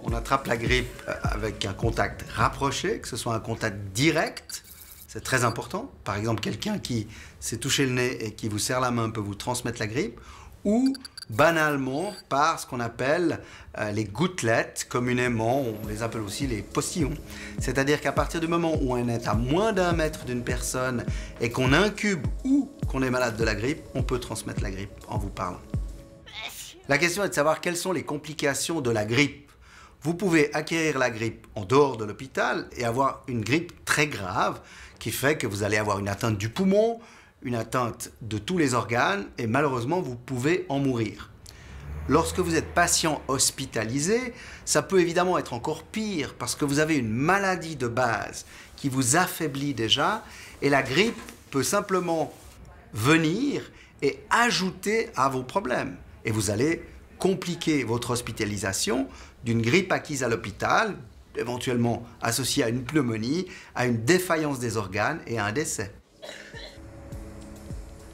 On attrape la grippe avec un contact rapproché, que ce soit un contact direct, c'est très important. Par exemple, quelqu'un qui s'est touché le nez et qui vous serre la main peut vous transmettre la grippe, ou banalement par ce qu'on appelle les gouttelettes, communément on les appelle aussi les postillons. C'est-à-dire qu'à partir du moment où on est à moins d'1 mètre d'une personne et qu'on incube ou qu'on est malade de la grippe, on peut transmettre la grippe en vous parlant. La question est de savoir quelles sont les complications de la grippe. Vous pouvez acquérir la grippe en dehors de l'hôpital et avoir une grippe très grave qui fait que vous allez avoir une atteinte du poumon, une atteinte de tous les organes et malheureusement vous pouvez en mourir. Lorsque vous êtes patient hospitalisé, ça peut évidemment être encore pire parce que vous avez une maladie de base qui vous affaiblit déjà et la grippe peut simplement venir et ajouter à vos problèmes. Et vous allez compliquer votre hospitalisation d'une grippe acquise à l'hôpital, éventuellement associée à une pneumonie, à une défaillance des organes et à un décès.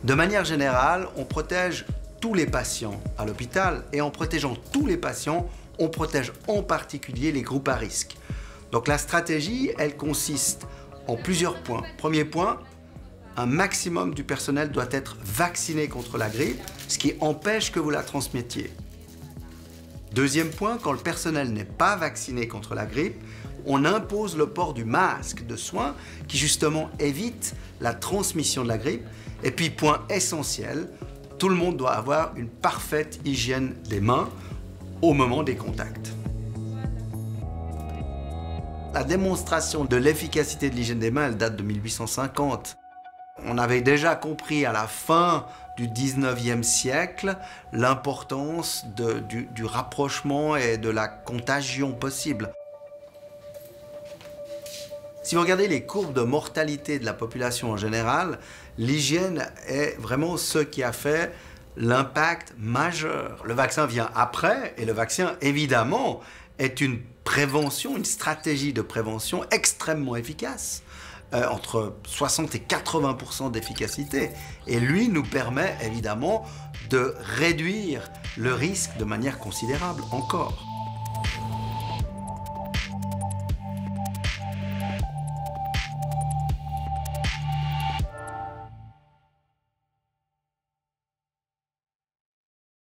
De manière générale, on protège tous les patients à l'hôpital et en protégeant tous les patients, on protège en particulier les groupes à risque. Donc la stratégie, elle consiste en plusieurs points. Premier point, un maximum du personnel doit être vacciné contre la grippe, ce qui empêche que vous la transmettiez. Deuxième point, quand le personnel n'est pas vacciné contre la grippe, on impose le port du masque de soins qui justement évite la transmission de la grippe. Et puis, point essentiel, tout le monde doit avoir une parfaite hygiène des mains au moment des contacts. La démonstration de l'efficacité de l'hygiène des mains, elle date de 1850. On avait déjà compris à la fin du 19e siècle l'importance du rapprochement et de la contagion possible. Si vous regardez les courbes de mortalité de la population en général, l'hygiène est vraiment ce qui a fait l'impact majeur. Le vaccin vient après et le vaccin, évidemment, est une prévention, une stratégie de prévention extrêmement efficace. Entre 60 et 80% d'efficacité. Et lui nous permet évidemment de réduire le risque de manière considérable encore.